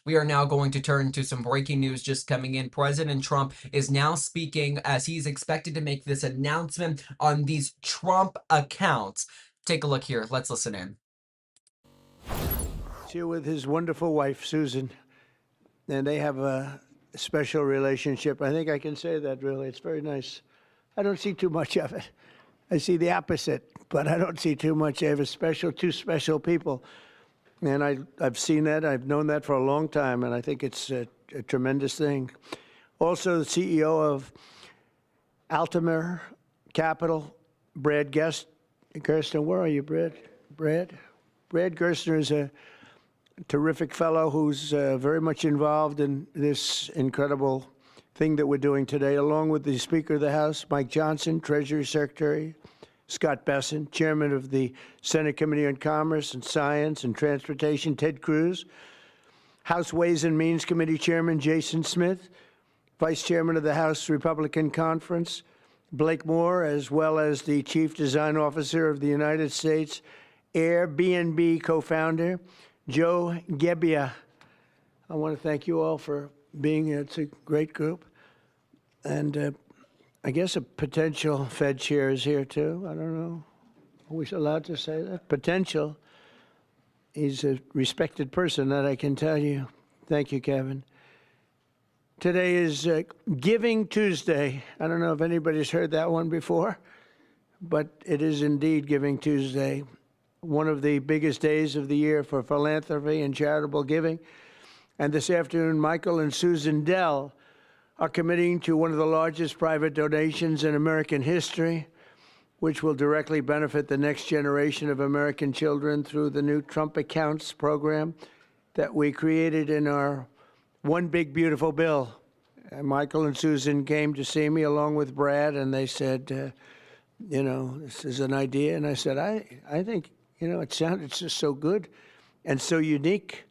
We are now going to turn to some breaking news just coming in. President Trump is now speaking as he's expected to make this announcement on these Trump accounts. Take a look here. Let's listen in. Here with his wonderful wife, Susan, and they have a special relationship. I think I can say that, really. It's very nice. I don't see too much of it. I see the opposite, but I don't see too much. I have two special people. And I've seen that. I've known that for a long time, and I think it's a tremendous thing. Also, the CEO of Altamir Capital, Brad Gerstner. Where are you, Brad? Brad Gerstner is a terrific fellow who's very much involved in this incredible thing that we're doing today, along with the Speaker of the House, Mike Johnson, Treasury Secretary, Scott Besson, Chairman of the Senate Committee on Commerce and Science and Transportation, Ted Cruz, House Ways and Means Committee Chairman Jason Smith, Vice Chairman of the House Republican Conference, Blake Moore, as well as the Chief Design Officer of the United States Airbnb co-founder, Joe Gebbia. I want to thank you all for being here. It's a great group. And I guess a potential Fed chair is here, too. I don't know. Are we allowed to say that? Potential. He's a respected person, that I can tell you. Thank you, Kevin. Today is Giving Tuesday. I don't know if anybody's heard that one before, but it is indeed Giving Tuesday, one of the biggest days of the year for philanthropy and charitable giving. And this afternoon, Michael and Susan Dell are committing to one of the largest private donations in American history, which will directly benefit the next generation of American children through the new Trump Accounts program that we created in our One Big Beautiful Bill. And Michael and Susan came to see me along with Brad, and they said, you know, this is an idea. And I said, I think, you know, it sounded just so good and so unique.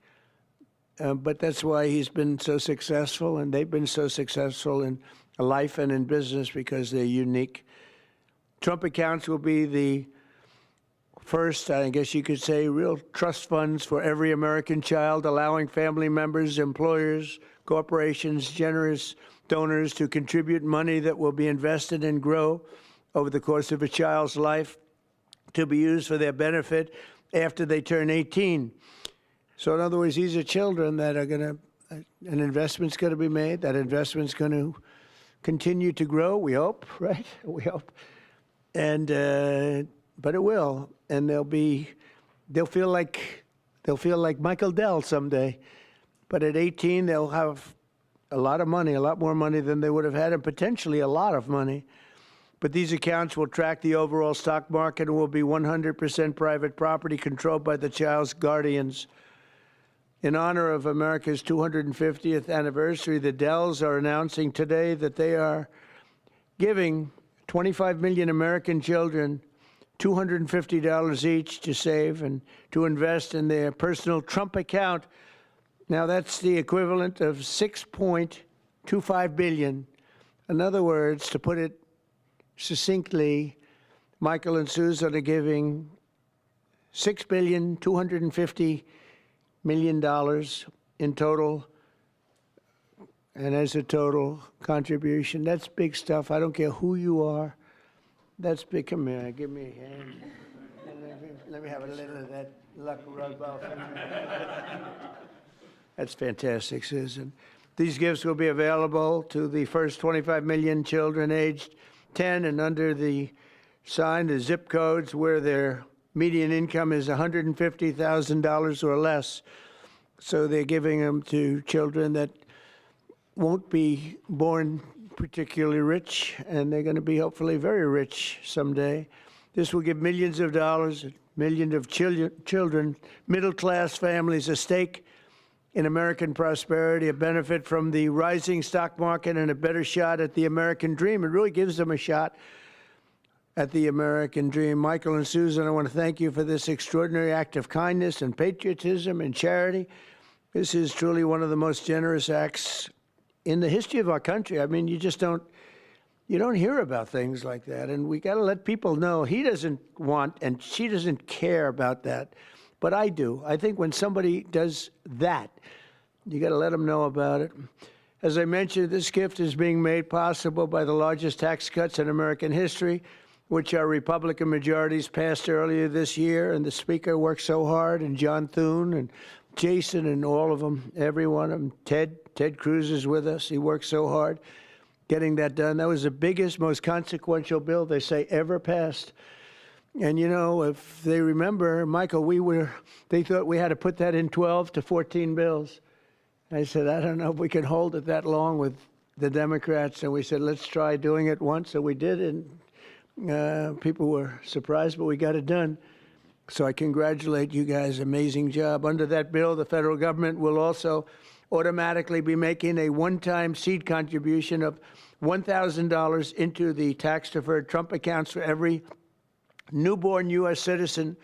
But that's why he's been so successful, and they've been so successful in life and in business, because they're unique. Trump Accounts will be the first, I guess you could say, real trust funds for every American child, allowing family members, employers, corporations, generous donors to contribute money that will be invested and grow over the course of a child's life to be used for their benefit after they turn 18. So in other words, these are children that are going to, an investment's going to be made. That investment's going to continue to grow, we hope, right? We hope. And, but it will. And they'll feel like Michael Dell someday. But at 18, they'll have a lot of money, a lot more money than they would have had, and potentially a lot of money. But these accounts will track the overall stock market and will be 100% private property controlled by the child's guardians. In honor of America's 250th anniversary, the Dells are announcing today that they are giving 25 million American children $250 each to save and to invest in their personal Trump account. Now, that's the equivalent of $6.25 billion. In other words, to put it succinctly, Michael and Susan are giving $6.25 billion in total, and as a total contribution. That's big stuff. I don't care who you are. That's big. Come here, give me a hand. Let me have a little of that luck rub off. That's fantastic, Susan. These gifts will be available to the first 25 million children aged 10 and under the zip codes where their median income is $150,000 or less. So they're giving them to children that won't be born particularly rich, and they're going to be hopefully very rich someday. This will give millions of dollars, millions of children, middle-class families a stake in American prosperity, a benefit from the rising stock market, and a better shot at the American dream. It really gives them a shot at the American dream. Michael and Susan, I want to thank you for this extraordinary act of kindness and patriotism and charity. This is truly one of the most generous acts in the history of our country. I mean, you don't hear about things like that, and we got to let people know he doesn't want and she doesn't care about that, but I do. I think when somebody does that, You got to let them know about it. As I mentioned, this gift is being made possible by the largest tax cuts in American history, which our Republican majorities passed earlier this year, and the Speaker worked so hard, and John Thune and Jason and all of them, every one of them. Ted Cruz is with us. He worked so hard getting that done. That was the biggest, most consequential bill they say ever passed. And you know, if they remember, Michael, they thought we had to put that in 12 to 14 bills. I said, I don't know if we can hold it that long with the Democrats. And we said, let's try doing it once. So we did, and people were surprised, but we got it done. So I congratulate you guys. Amazing job. Under that bill, the federal government will also automatically be making a one-time seed contribution of $1,000 into the tax-deferred Trump accounts for every newborn U.S. citizen,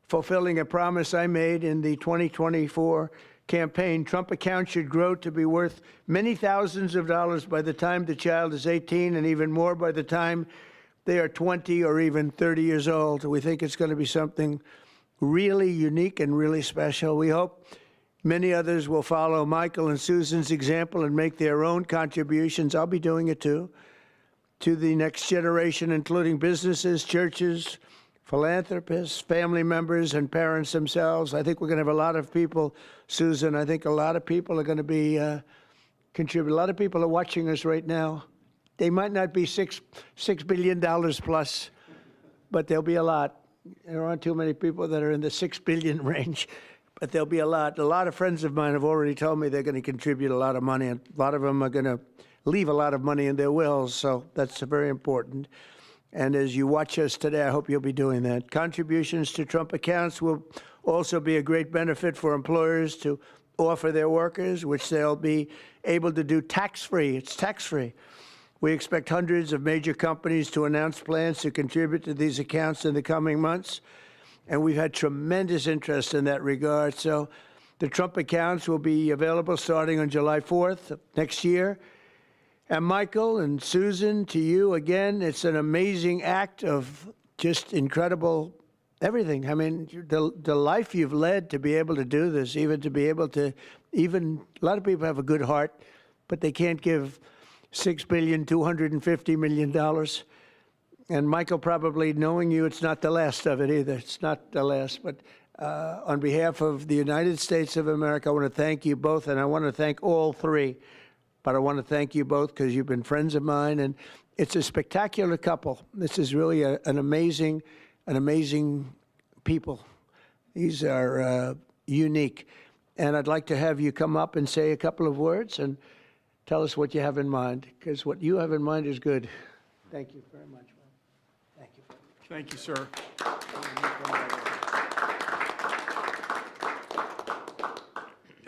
fulfilling a promise I made in the 2024 campaign. Trump accounts should grow to be worth many thousands of dollars by the time the child is 18, and even more by the time they are 20 or even 30 years old. We think it's going to be something really unique and really special. We hope many others will follow Michael and Susan's example and make their own contributions. I'll be doing it too, to the next generation, including businesses, churches, philanthropists, family members, and parents themselves. I think we're going to have a lot of people, Susan. I think a lot of people are going to be contribute. A lot of people are watching us right now. They might not be $6 billion plus, but there'll be a lot. There aren't too many people that are in the 6 billion range, but there'll be a lot. A lot of friends of mine have already told me they're going to contribute a lot of money, and a lot of them are going to leave a lot of money in their wills, so that's very important. And as you watch us today, I hope you'll be doing that. Contributions to Trump accounts will also be a great benefit for employers to offer their workers, which they'll be able to do tax-free. It's tax-free. We expect hundreds of major companies to announce plans to contribute to these accounts in the coming months, and we've had tremendous interest in that regard. So the Trump accounts will be available starting on July 4th of next year. And Michael and Susan, to you again, it's an amazing act of just incredible everything. I mean, the life you've led to be able to do this, even to be able to, even a lot of people have a good heart, but they can't give $6.25 billion. And Michael, probably knowing you, it's not the last of it either. It's not the last. But on behalf of the United States of America, I want to thank you both, and I want to thank all three. But I want to thank you both because you've been friends of mine, and it's a spectacular couple. This is really an amazing people. These are unique. And I'd like to have you come up and say a couple of words and tell us what you have in mind, because what you have in mind is good. Thank you very much. Thank you. Thank you, sir.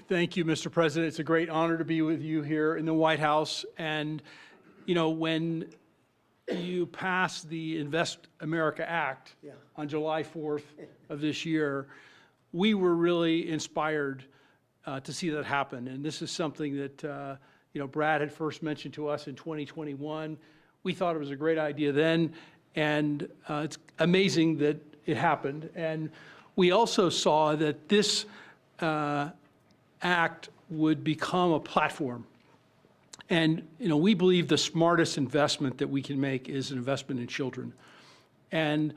Thank you, Mr. President. It's a great honor to be with you here in the White House. And, you know, when you passed the Invest America Act on July 4th of this year, we were really inspired to see that happen. And this is something that, you know, Brad had first mentioned to us in 2021. We thought it was a great idea then, and it's amazing that it happened. And we also saw that this act would become a platform. And, you know, we believe the smartest investment that we can make is an investment in children. And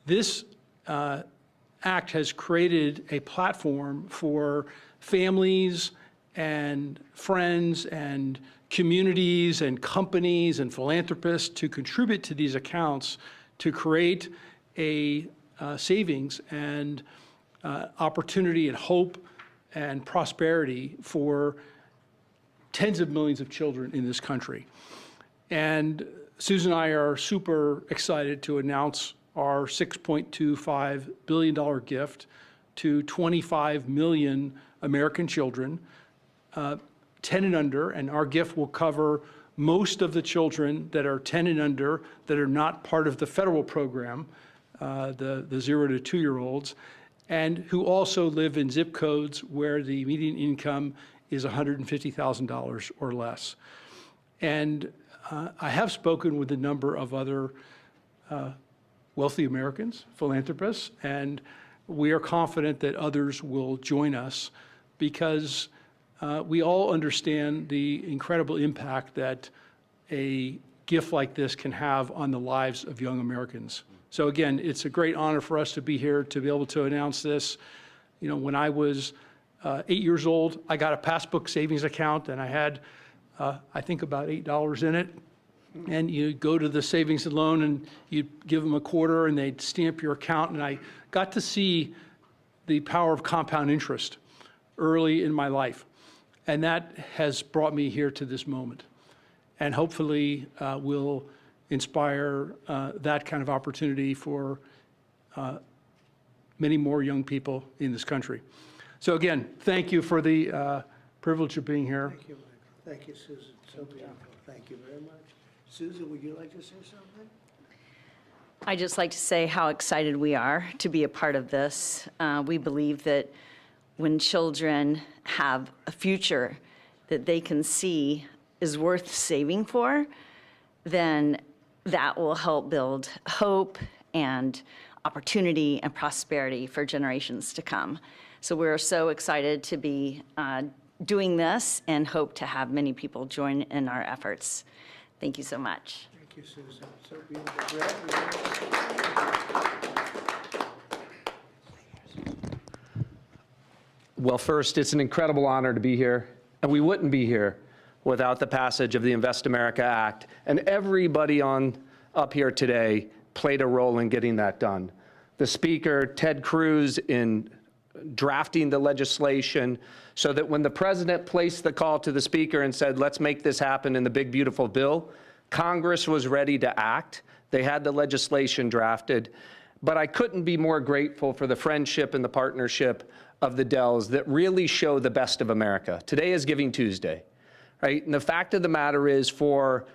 this act has created a platform for families and friends and communities and companies and philanthropists to contribute to these accounts to create a savings and opportunity and hope and prosperity for tens of millions of children in this country. And Susan and I are super excited to announce our $6.25 billion gift to 25 million American children, 10 and under, and our gift will cover most of the children that are 10 and under that are not part of the federal program, the 0 to 2-year-olds, and who also live in zip codes where the median income is $150,000 or less. And I have spoken with a number of other wealthy Americans, philanthropists, and we are confident that others will join us because we all understand the incredible impact that a gift like this can have on the lives of young Americans. So again, it's a great honor for us to be here to be able to announce this. You know, when I was 8 years old, I got a passbook savings account, and I had, I think, about $8 in it. And you go to the savings and loan, and you give them a quarter, and they'd stamp your account. And I got to see the power of compound interest early in my life. And that has brought me here to this moment. And hopefully will inspire that kind of opportunity for many more young people in this country. So again, thank you for the privilege of being here. Thank you, Michael. Thank you, Susan. So beautiful. Thank you very much. Susan, would you like to say something? I'd just like to say how excited we are to be a part of this. We believe that when children have a future that they can see is worth saving for, then that will help build hope and opportunity and prosperity for generations to come. So we're so excited to be doing this and hope to have many people join in our efforts. Thank you so much. Thank you, Susan. So beautiful. Well, first, it's an incredible honor to be here, and we wouldn't be here without the passage of the Invest America Act. And everybody up here today played a role in getting that done. The Speaker, Ted Cruz, in drafting the legislation so that when the President placed the call to the Speaker and said, let's make this happen in the big, beautiful bill, Congress was ready to act. They had the legislation drafted. But I couldn't be more grateful for the friendship and the partnership of the Dells that really show the best of America. Today is Giving Tuesday, right? And the fact of the matter is, for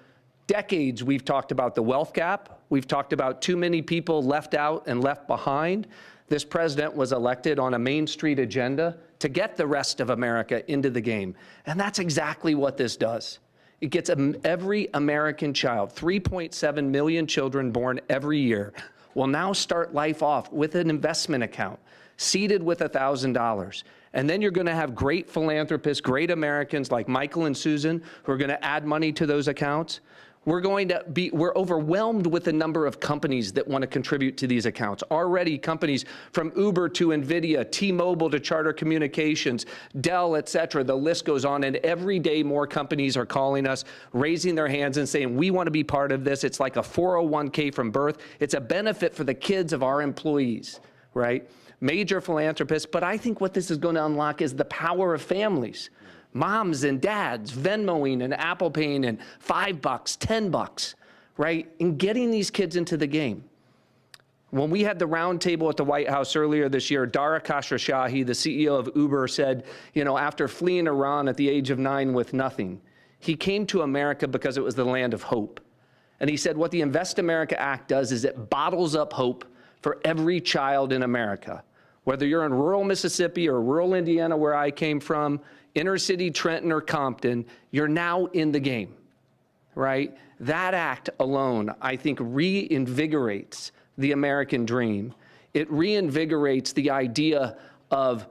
decades, we've talked about the wealth gap. We've talked about too many people left out and left behind. This president was elected on a Main Street agenda to get the rest of America into the game. And that's exactly what this does. It gets every American child, 3.7 million children born every year, will now start life off with an investment account, seeded with $1,000. And then you're going to have great philanthropists, great Americans like Michael and Susan who are going to add money to those accounts. We're overwhelmed with the number of companies that want to contribute to these accounts. Already companies from Uber to NVIDIA, T-Mobile to Charter Communications, Dell, et cetera, the list goes on. And every day more companies are calling us, raising their hands and saying, we want to be part of this. It's like a 401k from birth. It's a benefit for the kids of our employees, right? Major philanthropists. But I think what this is going to unlock is the power of families. Moms and dads Venmoing and Apple Paying and $5, $10, right? And getting these kids into the game. When we had the roundtable at the White House earlier this year, Dara Khosrowshahi, the CEO of Uber, said, you know, after fleeing Iran at the age of 9 with nothing, he came to America because it was the land of hope. And he said what the Invest America Act does is it bottles up hope for every child in America. Whether you're in rural Mississippi or rural Indiana, where I came from, inner city Trenton or Compton, you're now in the game, right? That act alone, I think, reinvigorates the American dream. It reinvigorates the idea of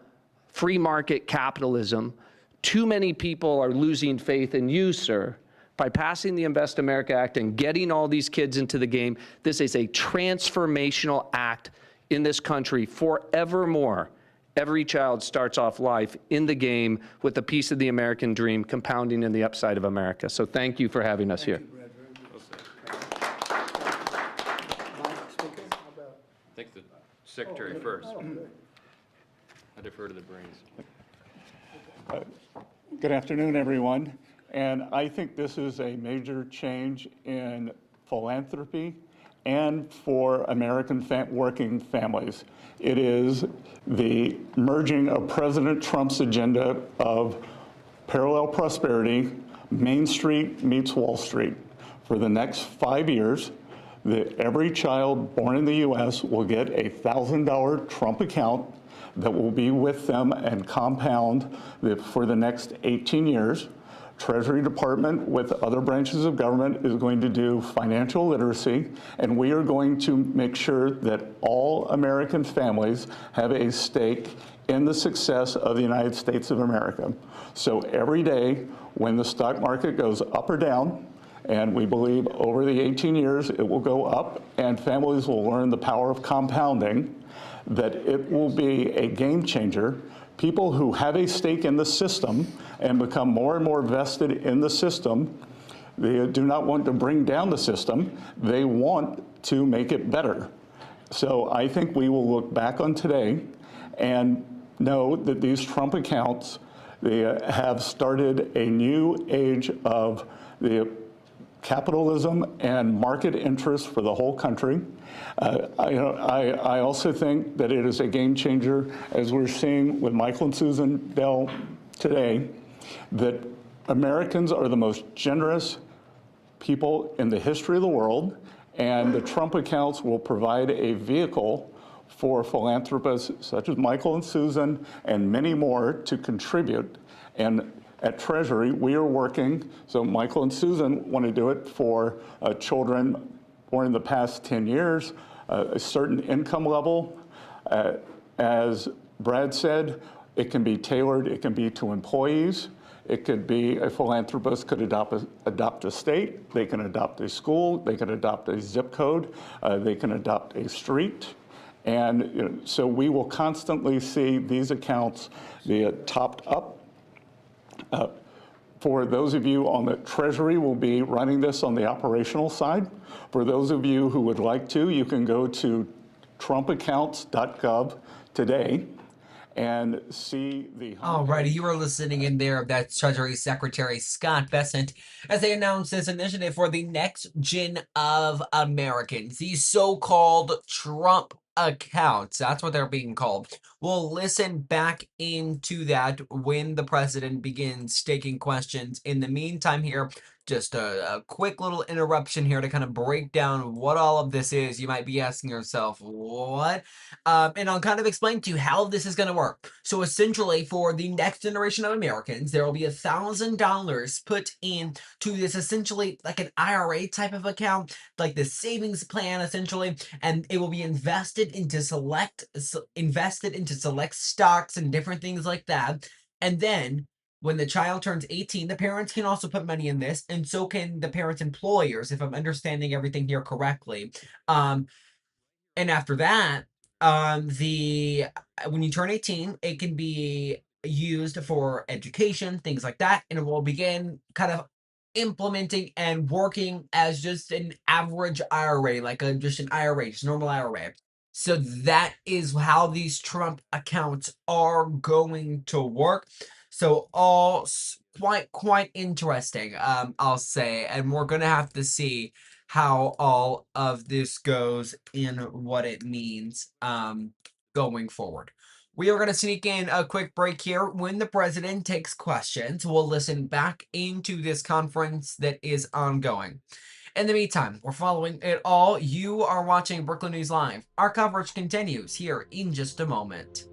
free market capitalism. Too many people are losing faith in you, sir. By passing the Invest America Act and getting all these kids into the game, this is a transformational act in this country forevermore. Every child starts off life in the game with a piece of the American dream compounding in the upside of America. So thank you for having us here. I think the secretary first. I defer to the brains. Good afternoon, everyone. And I think this is a major change in philanthropy and for American working families. It is the merging of President Trump's agenda of parallel prosperity, Main Street meets Wall Street. For the next 5 years, every child born in the U.S. will get a $1,000 Trump account that will be with them and compound for the next 18 years. Treasury Department with other branches of government is going to do financial literacy, and we are going to make sure that all American families have a stake in the success of the United States of America. So every day when the stock market goes up or down, and we believe over the 18 years it will go up and families will learn the power of compounding, that it will be a game changer. People who have a stake in the system and become more and more vested in the system, they do not want to bring down the system, they want to make it better. So I think we will look back on today and know that these Trump accounts, they have started a new age of the capitalism and market interest for the whole country. I also think that it is a game changer, as we're seeing with Michael and Susan Dell today, that Americans are the most generous people in the history of the world, and the Trump accounts will provide a vehicle for philanthropists such as Michael and Susan and many more to contribute. And at Treasury, we are working, so Michael and Susan want to do it for children born in the past 10 years, a certain income level. As Brad said, it can be tailored, it can be to employees. It could be a philanthropist could adopt a state, they can adopt a school, they can adopt a zip code, they can adopt a street. And so we will constantly see these accounts be topped up. For those of you on the Treasury, will be running this on the operational side. For those of you who would like to, you can go to trumpaccounts.gov today and see the... Alrighty, you are listening in there. That's Treasury Secretary Scott Bessent as they announced this initiative for the next gen of Americans, the so-called Trump accounts. That's what they're being called. We'll listen back into that when the president begins taking questions. In the meantime here, just a quick little interruption here to kind of break down what all of this is. You might be asking yourself, what? And I'll kind of explain to you how this is going to work. So essentially, for the next generation of Americans, there will be $1,000 put in to this essentially like an IRA type of account, like the savings plan essentially, and it will be invested into select stocks and different things like that. And then when the child turns 18, the parents can also put money in this, and so can the parents' employers, if I'm understanding everything here correctly. And after that, when you turn 18, it can be used for education, things like that, and it will begin kind of implementing and working as just an average IRA, like just an IRA, just normal IRA. So that is how these Trump accounts are going to work. So all quite interesting, I'll say, and we're gonna have to see how all of this goes in what it means going forward. We are going to sneak in a quick break here. When the president takes questions, we'll listen back into this conference that is ongoing. In the meantime, we're following it all. You are watching Brooklyn News Live. Our coverage continues here in just a moment.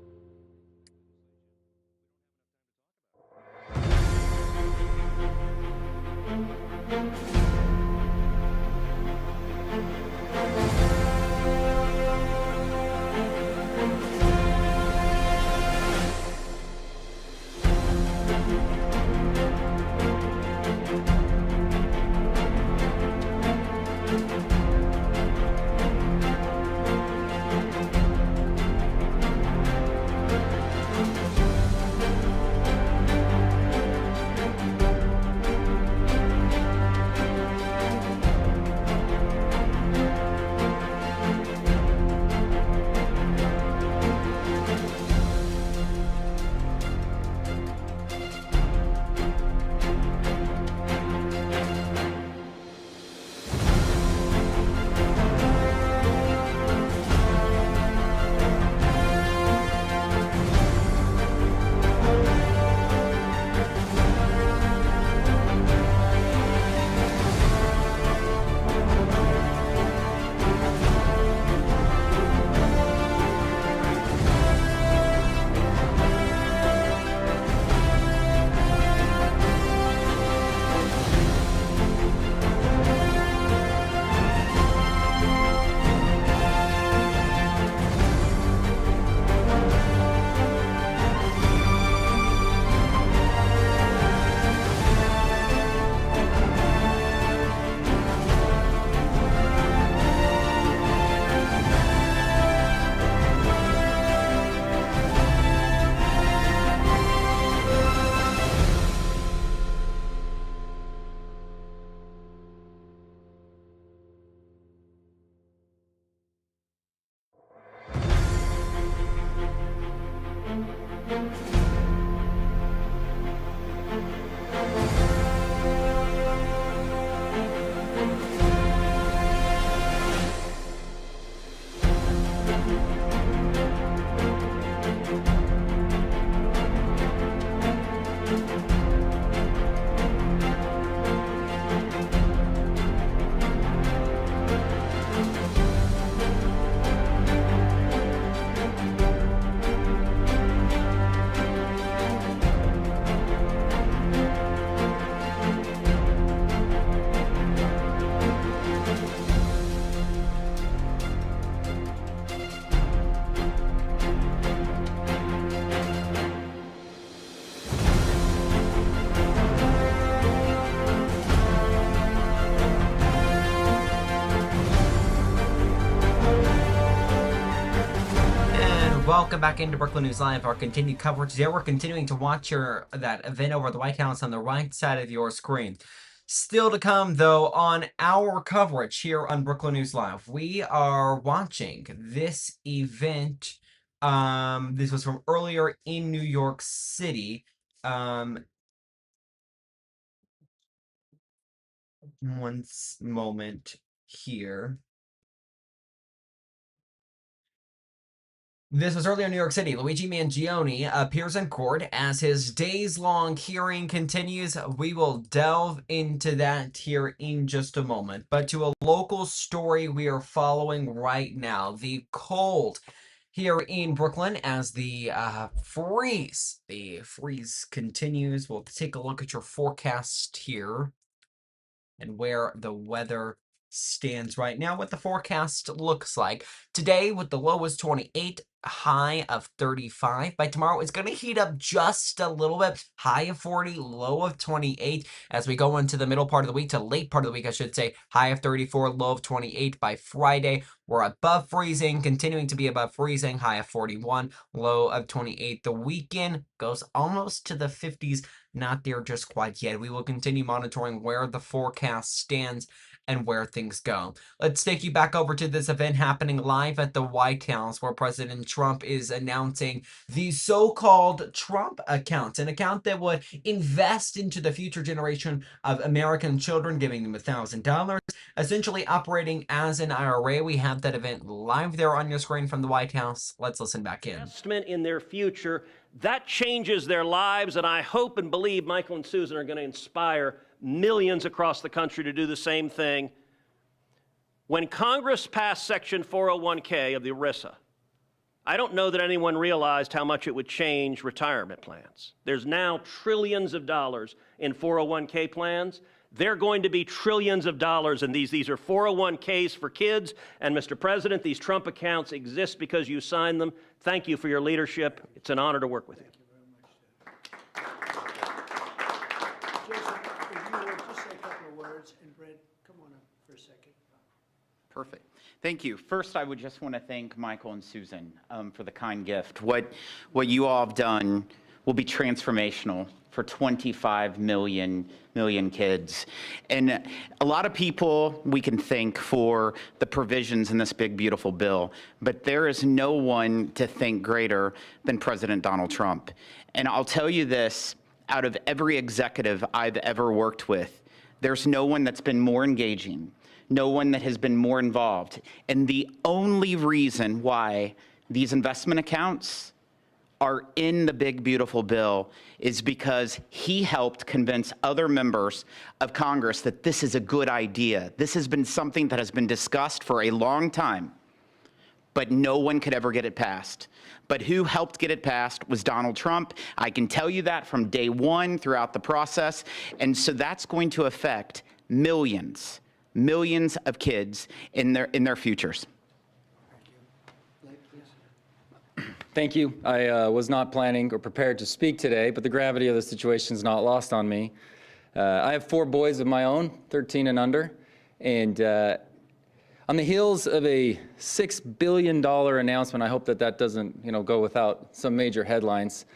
welcome back into Brooklyn News Live, our continued coverage. There, we're continuing to watch that event over at the White House on the right side of your screen. Still to come, though, on our coverage here on Brooklyn News Live, we are watching this event. This was from earlier in New York City. One moment here. This was earlier in New York City. Luigi Mangione appears in court as his days-long hearing continues. We will delve into that here in just a moment. But to a local story we are following right now. The cold here in Brooklyn as the freeze continues. We'll take a look at your forecast here and where the weather stands right now, what the forecast looks like. Today, with the low is 28, high of 35. By tomorrow, it's going to heat up just a little bit, high of 40, low of 28. As we go into the middle part of the week, to late part of the week, I should say, high of 34, low of 28. By Friday, we're above freezing, continuing to be above freezing, high of 41, low of 28. The weekend goes almost to the 50s, not there just quite yet. We will continue monitoring where the forecast stands and where things go. Let's take you back over to this event happening live at the White House, where President Trump is announcing the so-called Trump account, an account that would invest into the future generation of American children, giving them $1,000, essentially operating as an IRA. We have that event live there on your screen from the White House. Let's listen back in. Investment in their future, that changes their lives, and I hope and believe Michael and Susan are going to inspire millions across the country to do the same thing. When Congress passed Section 401k of the ERISA, I don't know that anyone realized how much it would change retirement plans. There's now trillions of dollars in 401k plans. They're going to be trillions of dollars in these. These are 401ks for kids. And Mr. President, these Trump accounts exist because you signed them. Thank you for your leadership. It's an honor to work with you. Perfect. Thank you. First, I would just want to thank Michael and Susan for the kind gift. What you all have done will be transformational for 25 million kids. And a lot of people we can thank for the provisions in this big, beautiful bill, but there is no one to thank greater than President Donald Trump. And I'll tell you this, out of every executive I've ever worked with, there's no one that's been more engaging, no one that has been more involved. And the only reason why these investment accounts are in the big, beautiful bill is because he helped convince other members of Congress that this is a good idea. This has been something that has been discussed for a long time, but no one could ever get it passed. But who helped get it passed was Donald Trump. I can tell you that from day one throughout the process. And so that's going to affect millions of kids in their futures. Thank you. I was not planning or prepared to speak today, but the gravity of the situation is not lost on me. I have 4 boys of my own, 13 and under, and on the heels of a $6 billion announcement, I hope that doesn't go without some major headlines,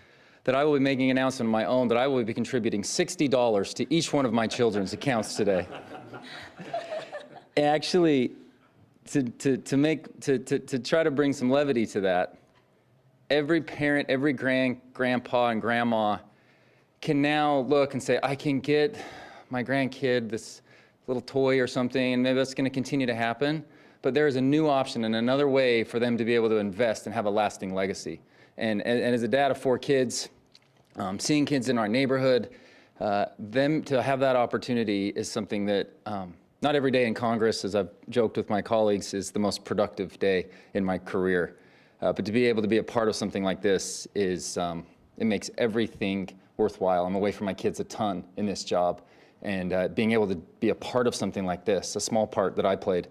that I will be making an announcement of my own that I will be contributing $60 to each one of my children's accounts today. Actually, to try to bring some levity to that, every parent, every grandpa and grandma can now look and say, I can get my grandkid this little toy or something, and maybe that's going to continue to happen. But there is a new option and another way for them to be able to invest and have a lasting legacy. And as a dad of 4 kids, seeing kids in our neighborhood, them to have that opportunity is something that not every day in Congress, as I've joked with my colleagues, is the most productive day in my career. But to be able to be a part of something like this is, it makes everything worthwhile. I'm away from my kids a ton in this job. And being able to be a part of something like this, a small part that I played,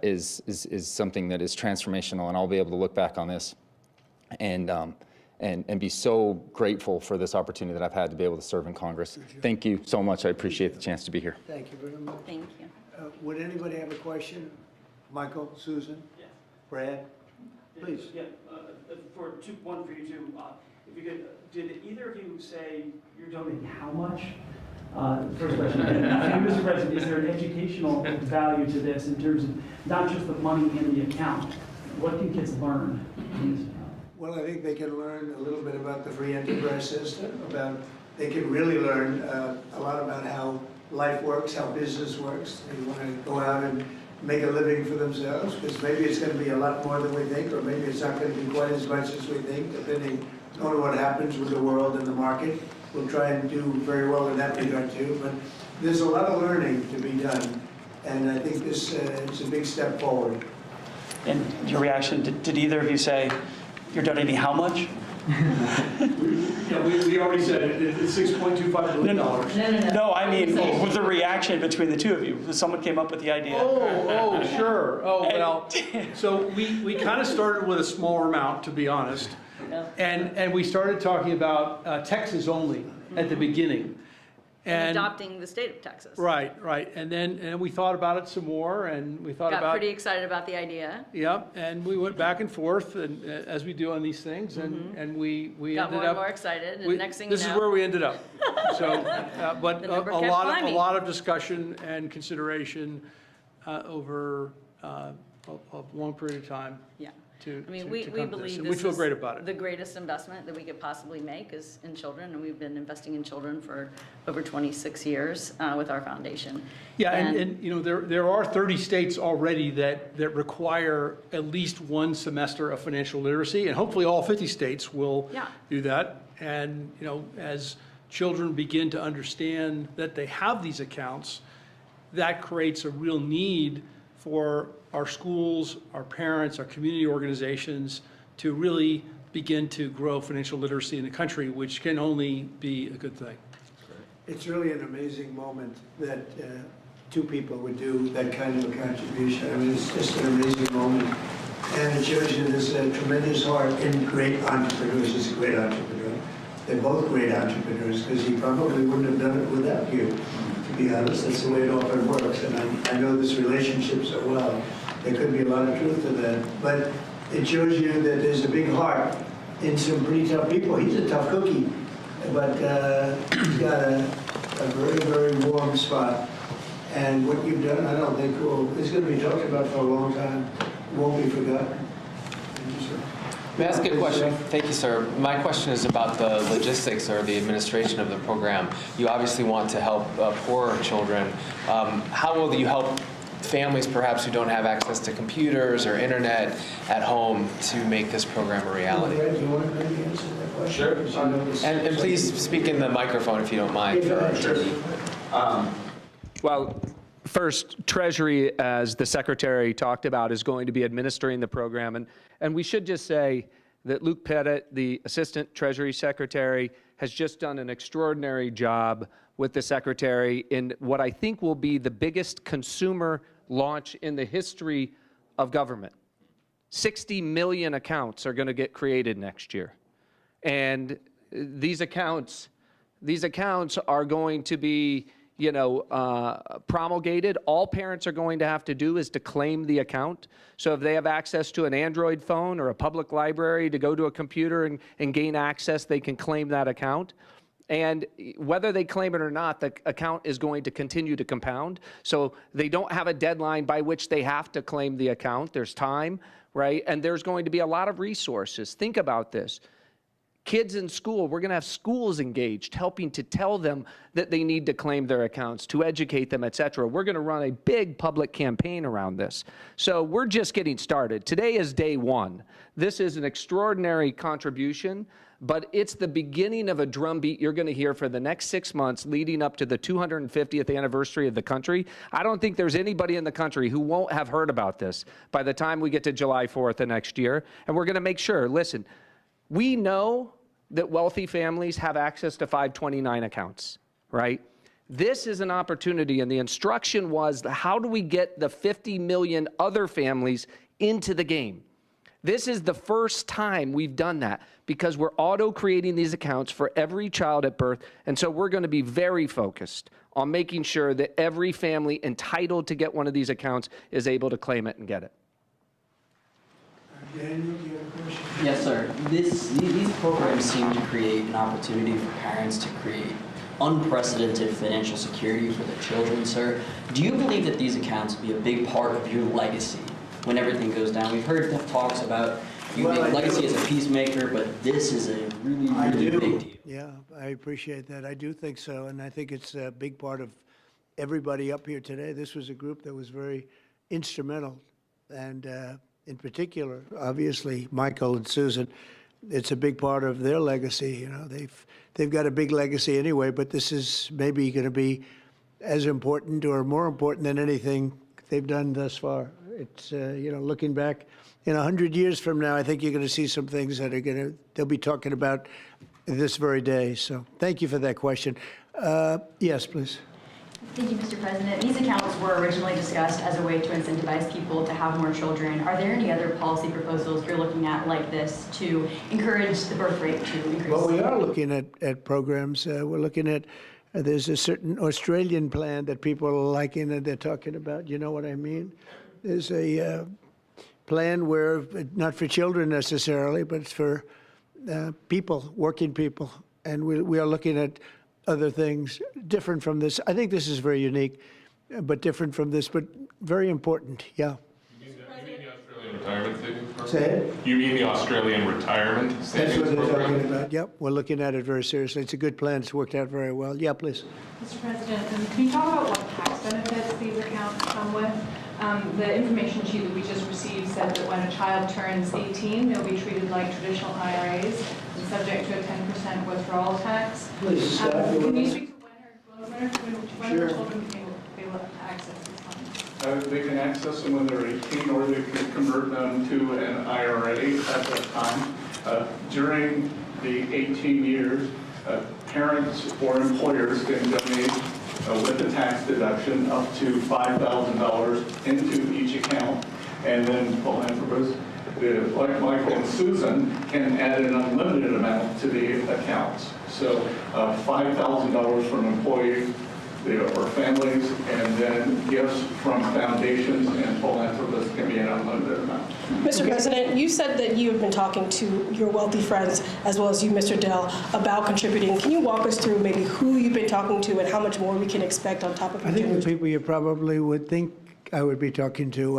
is something that is transformational. And I'll be able to look back on this and be so grateful for this opportunity that I've had to be able to serve in Congress. Thank you so much. I appreciate the chance to be here. Thank you very much. Thank you. Would anybody have a question? Michael, Susan, Brad? Please. Yeah, one for you two. If you could, did either of you say you're donating how much? First question. And Mr. President, is there an educational value to this in terms of not just the money in the account? What can kids learn in this account? Well, I think they can learn a little bit about the free enterprise system, they can really learn a lot about how life works, how business works. They want to go out and make a living for themselves, because maybe it's going to be a lot more than we think, or maybe it's not going to be quite as much as we think, depending on what happens with the world and the market. We'll try and do very well in that regard too, but there's a lot of learning to be done, and I think this is a big step forward. And your reaction, did either of you say you're donating how much? Yeah, we already said it. It's $6.25 billion. No, I mean, with the reaction between the two of you. Someone came up with the idea. Oh, sure. Oh, well, so we kind of started with a smaller amount, to be honest. And we started talking about Texas only at the beginning. And adopting the state of Texas. Right. And then we thought about it some more, and we thought Got pretty excited about the idea. Yep, and we went back and forth, and as we do on these things, and we got ended more up and more excited, and next thing you know, this is where we ended up. So, but The a number kept lot climbing. of discussion and consideration over a long period of time. Yeah. We we believe we this feel is great about it. the greatest investment that we could possibly make is in children, and we've been investing in children for over 26 years with our foundation. Yeah, and you know, there are 30 states already that require at least one semester of financial literacy, and hopefully all 50 states will do that. And you know, as children begin to understand that they have these accounts, that creates a real need for our schools, our parents, our community organizations to really begin to grow financial literacy in the country, which can only be a good thing. It's really an amazing moment that two people would do that kind of a contribution. I mean, it's just an amazing moment. And it shows you there's a tremendous heart in great entrepreneurs. He's a great entrepreneur. They're both great entrepreneurs, because he probably wouldn't have done it without you, to be honest. That's the way it often works. And I know this relationship so well. There could be a lot of truth to that. But it shows you that there's a big heart in some pretty tough people. He's a tough cookie, but he's got a very, very warm spot. And what you've done, I don't think it's going to be talked about for a long time. It won't be forgotten. May I ask a question? Thank you, sir. My question is about the logistics or the administration of the program. You obviously want to help poorer children. How will you help families perhaps who don't have access to computers or internet at home to make this program a reality? Do you want to maybe answer that question? Sure. And please speak in the microphone if you don't mind. Sure. Well, first, Treasury, as the Secretary talked about, is going to be administering the program. And we should just say that Luke Pettit, the Assistant Treasury Secretary, has just done an extraordinary job with the Secretary in what I think will be the biggest consumer launch in the history of government. 60 million accounts are going to get created next year. And these accounts are going to be, you know, promulgated. All parents are going to have to do is to claim the account. So if they have access to an Android phone or a public library to go to a computer and gain access, they can claim that account. And whether they claim it or not, the account is going to continue to compound. So they don't have a deadline by which they have to claim the account. There's time, right? And there's going to be a lot of resources. Think about this. Kids in school, we're going to have schools engaged, helping to tell them that they need to claim their accounts, to educate them, et cetera. We're going to run a big public campaign around this. So we're just getting started. Today is day one. This is an extraordinary contribution, but it's the beginning of a drumbeat you're going to hear for the next 6 months leading up to the 250th anniversary of the country. I don't think there's anybody in the country who won't have heard about this by the time we get to July 4th of next year. And we're going to make sure, listen, we know that wealthy families have access to 529 accounts, right? This is an opportunity, and the instruction was, how do we get the 50 million other families into the game? This is the first time we've done that because we're auto-creating these accounts for every child at birth, and so we're going to be very focused on making sure that every family entitled to get one of these accounts is able to claim it and get it. Daniel, do you have a question? Yes, sir. These programs seem to create an opportunity for parents to create unprecedented financial security for their children, sir. Do you believe that these accounts will be a big part of your legacy when everything goes down? We've heard talks about you make legacy as a peacemaker, but this is a really, really big deal. Yeah, I appreciate that. I do think so, and I think it's a big part of everybody up here today. This was a group that was very instrumental, and in particular, obviously, Michael and Susan. It's a big part of their legacy. You know, they've got a big legacy anyway, but this is maybe going to be as important or more important than anything they've done thus far. It's you know, looking back in 100 years from now, I think you're going to see some things that they'll be talking about this very day. So thank you for that question. Yes, please. Thank you, Mr. President. These accounts were originally discussed as a way to incentivize people to have more children. Are there any other policy proposals you're looking at like this to encourage the birth rate to increase? Well, we are looking at programs. We're looking at, there's a certain Australian plan that people are liking and they're talking about. You know what I mean? There's a plan where, not for children necessarily, but it's for people, working people. And we are looking at other things different from this. I think this is very unique, but different from this, but very important. Yeah. You mean the Australian retirement savings program? Say it? You mean the Australian retirement savings That's what they're program? talking about. Yep, we're looking at it very seriously. It's a good plan. It's worked out very well. Yeah, please. Mr. President, can you talk about what tax benefits these accounts come with? The information sheet that we just received said that when a child turns 18, they'll be treated like traditional IRAs and subject to a 10% withdrawal tax. Please, can you speak to when Sure. the children can be able to access these funds? They can access them when they're 18, or they can convert them to an IRA at that time. During the 18 years, parents or employers can donate with a tax deduction up to $5,000 into each account, and then philanthropists, like Michael and Susan, can add an unlimited amount to the accounts. So $5,000 from employees or families, and then gifts from foundations and philanthropists can be an unlimited amount. Mr. President, you said that you have been talking to your wealthy friends, as well as you, Mr. Dell, about contributing. Can you walk us through maybe who you've been talking to and how much more we can expect on top of I think the people you probably would think I would be talking to.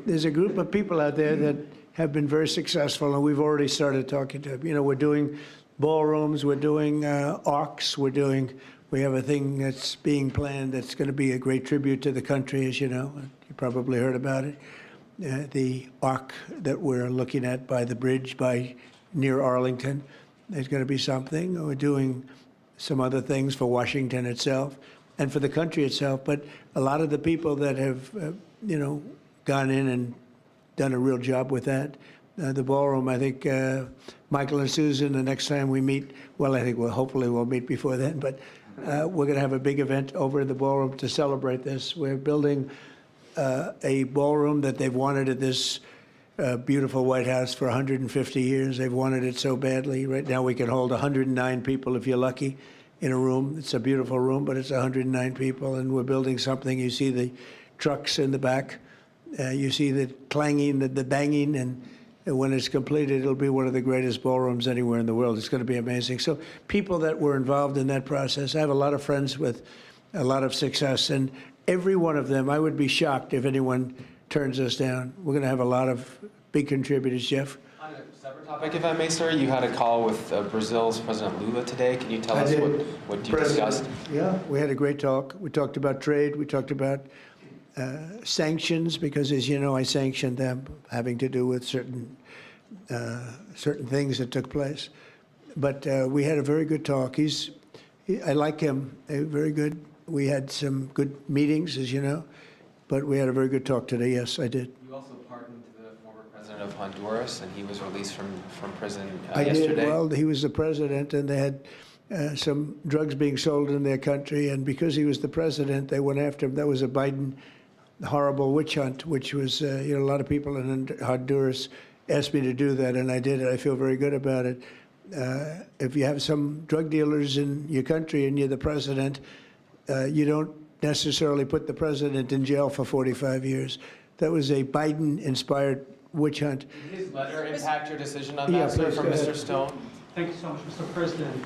There's a group of people out there that have been very successful, and we've already started talking to them. You know, we're doing ballrooms, we're doing arcs, we have a thing that's being planned that's going to be a great tribute to the country, as you know. You probably heard about it. The arc that we're looking at by the bridge near Arlington, there's going to be something. We're doing some other things for Washington itself and for the country itself. But a lot of the people that have, gone in and done a real job with that. The ballroom, I think Michael and Susan, the next time we meet, well, I think hopefully we'll meet before then, but we're going to have a big event over in the ballroom to celebrate this. We're building a ballroom that they've wanted at this beautiful White House for 150 years. They've wanted it so badly. Right now we can hold 109 people if you're lucky in a room. It's a beautiful room, but it's 109 people, and we're building something. You see the trucks in the back. You see the clanging, the banging, and when it's completed, it'll be one of the greatest ballrooms anywhere in the world. It's going to be amazing. So people that were involved in that process, I have a lot of friends with a lot of success, and every one of them, I would be shocked if anyone turns us down. We're going to have a lot of big contributors. Jeff? On a separate topic, if I may, sir, you had a call with Brazil's President Lula today. Can you tell us what you discussed? Yeah, we had a great talk. We talked about trade. We talked about sanctions, because, as you know, I sanctioned them, having to do with certain things that took place. But we had a very good talk. I like him. Very good. We had some good meetings, as you know, but we had a very good talk today. Yes, I did. You also pardoned the former president of Honduras, and he was released from prison yesterday. I did. Well, he was the president, and they had some drugs being sold in their country, and because he was the president, they went after him. That was a Biden horrible witch hunt, which was, a lot of people in Honduras asked me to do that, and I did it. I feel very good about it. If you have some drug dealers in your country and you're the president, you don't necessarily put the president in jail for 45 years. That was a Biden-inspired witch hunt. Did his letter impact your decision on Yeah, that, sir, please, from go Mr. ahead. Stone? Thank you so much, Mr. President.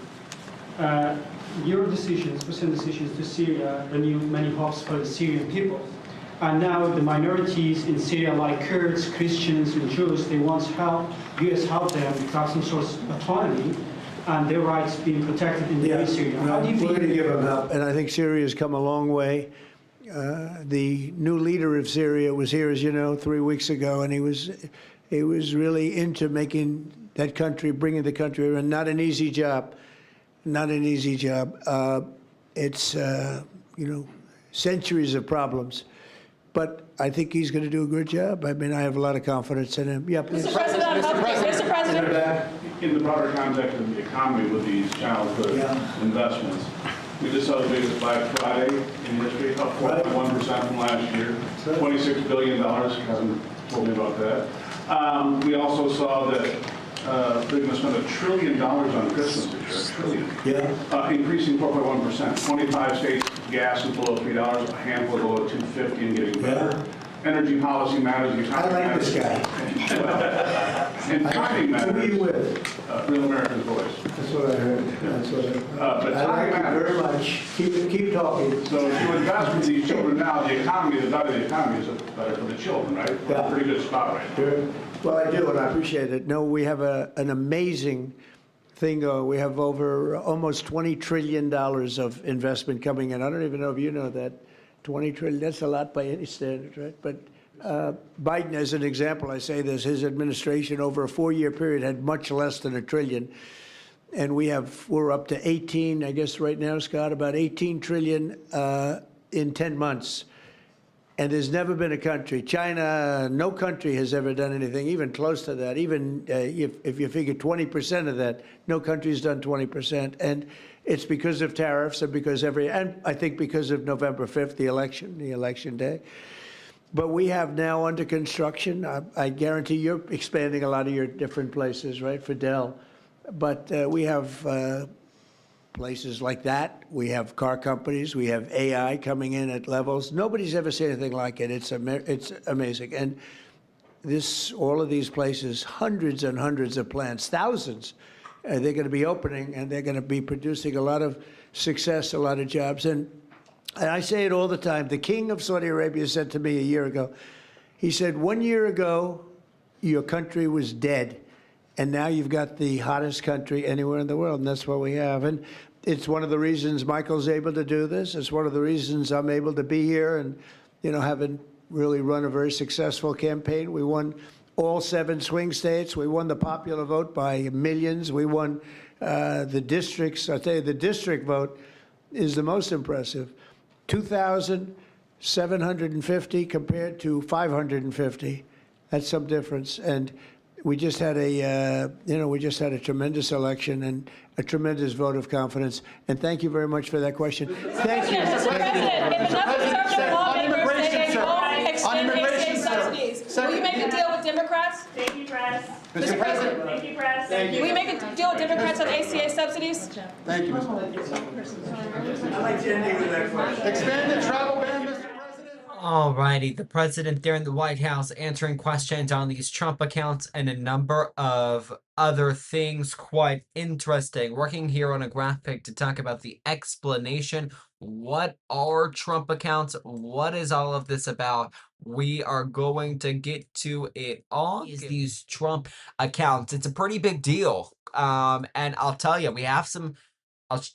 Your decisions, recent decisions to Syria, renewed many hopes for the Syrian people. And now the minorities in Syria, like Kurds, Christians, and Jews, they once helped, U.S. helped them to have some sort of autonomy and their rights being protected in the Syria. How do you We're feel? going to give them help, and I think Syria has come a long way. The new leader of Syria was here, as you know, 3 weeks ago, and he was really into making that country, bringing the country around. Not an easy job, not an easy job. It's centuries of problems, but I think he's going to do a good job. I mean, I have a lot of confidence in him. Yeah, please. Mr. President, Mr. President. In the broader context of the economy with these childhood investments, we just celebrated Black Friday in history, up 4.1% from last year, $26 billion. Kevin told me about that. We also saw that they're going to spend $1 trillion on Christmas this year, $1 trillion. Increasing 4.1%. 25 states, gas is below $3, a handful below $2.50 and getting better. Energy policy matters. The economy I like matters. this guy. And timing matters. Who are you with? Real America's Voice. That's what I heard. That's what I heard. But I timing like you matters. very much. Keep talking. So if you invest in these children now, the economy, the better the economy is, the better for the children, right? We're in a pretty good spot right now. Sure. Well, I do, and I appreciate it. No, we have an amazing thing. We have over almost $20 trillion of investment coming in. I don't even know if you know that. 20 trillion, that's a lot by any standard, right? But Biden, as an example, I say this, his administration over a 4-year period had much less than $1 trillion. And we're up to 18, I guess right now, Scott, about 18 trillion in 10 months. And there's never been a country, China, no country has ever done anything even close to that. Even if you figure 20% of that, no country's done 20%. And it's because of tariffs and and I think because of November 5th, the election day. But we have now under construction, I guarantee you're expanding a lot of your different places, right, for Dell. But we have places like that. We have car companies. We have AI coming in at levels. Nobody's ever seen anything like it. It's amazing. And all of these places, hundreds and hundreds of plants, thousands, they're going to be opening, and they're going to be producing a lot of success, a lot of jobs. And I say it all the time. The king of Saudi Arabia said to me a year ago, he said, 1 year ago, your country was dead. And now you've got the hottest country anywhere in the world, and that's what we have. And it's one of the reasons Michael's able to do this. It's one of the reasons I'm able to be here and, having really run a very successful campaign. We won all 7 swing states. We won the popular vote by millions. We won the districts. I'll tell you, the district vote is the most impressive. 2,750 compared to 550. That's some difference. And we just had a tremendous election and a tremendous vote of confidence. And thank you very much for that question. Thank you. Mr. President, if enough conservative lawmakers say they won't extend ACA subsidies, will you make a deal with Democrats? Thank you, press. Mr. President, Thank you, press. will you make a deal with Democrats on ACA subsidies? Thank you, Mr. I'd like to end with that question. Expand the travel ban, Mr. President. Alrighty, the president there in the White House answering questions on these Trump accounts and a number of other things. Quite interesting. Working here on a graphic to talk about the explanation. What are Trump accounts? What is all of this about? We are going to get to it all. These Trump accounts. It's a pretty big deal. And I'll tell you, we have some. I'll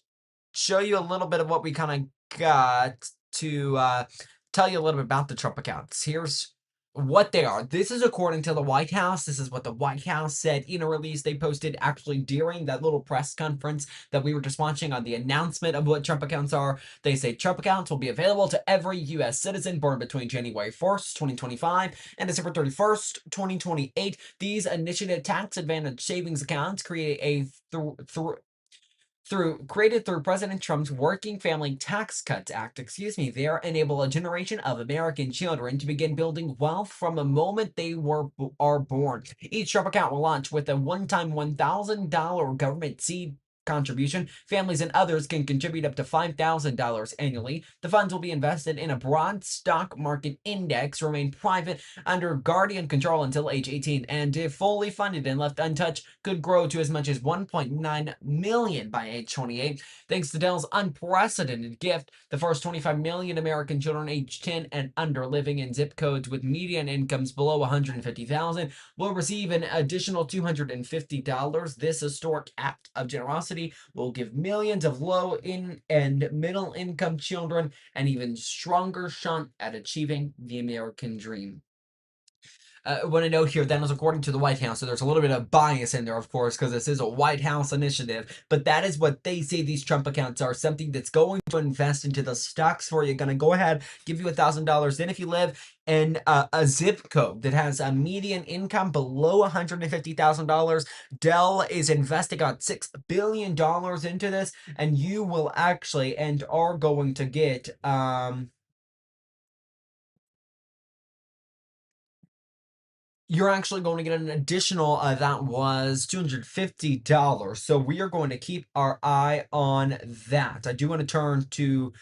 show you a little bit of what we kind of got to tell you a little bit about the Trump accounts. Here's what they are. This is according to the White House. This is what the White House said in a release they posted actually during that little press conference that we were just watching on the announcement of what Trump accounts are. They say Trump accounts will be available to every U.S. citizen born between January 1st, 2025 and December 31st, 2028. These initiative tax advantage savings accounts created through President Trump's Working Family Tax Cuts Act, they enable a generation of American children to begin building wealth from the moment they are born. Each Trump account will launch with a one-time $1,000 government seed contribution. Families and others can contribute up to $5,000 annually. The funds will be invested in a broad stock market index, remain private under guardian control until age 18, and if fully funded and left untouched, could grow to as much as 1.9 million by age 28. Thanks to Dell's unprecedented gift, the first 25 million American children aged 10 and under living in zip codes with median incomes below 150,000 will receive an additional $250. This historic act of generosity will give millions of low and middle income children an even stronger shot at achieving the American dream. I want to note here that is according to the White House, so there's a little bit of bias in there, of course, because this is a White House initiative, but that is what they say these Trump accounts are, something that's going to invest into the stocks for you, going to go ahead, give you $1,000. Then if you live in a zip code that has a median income below $150,000, Dell is investing about $6 billion into this, and you will actually and are going to get you're actually going to get an additional, that was $250. So we are going to keep our eye on that. I do want to turn to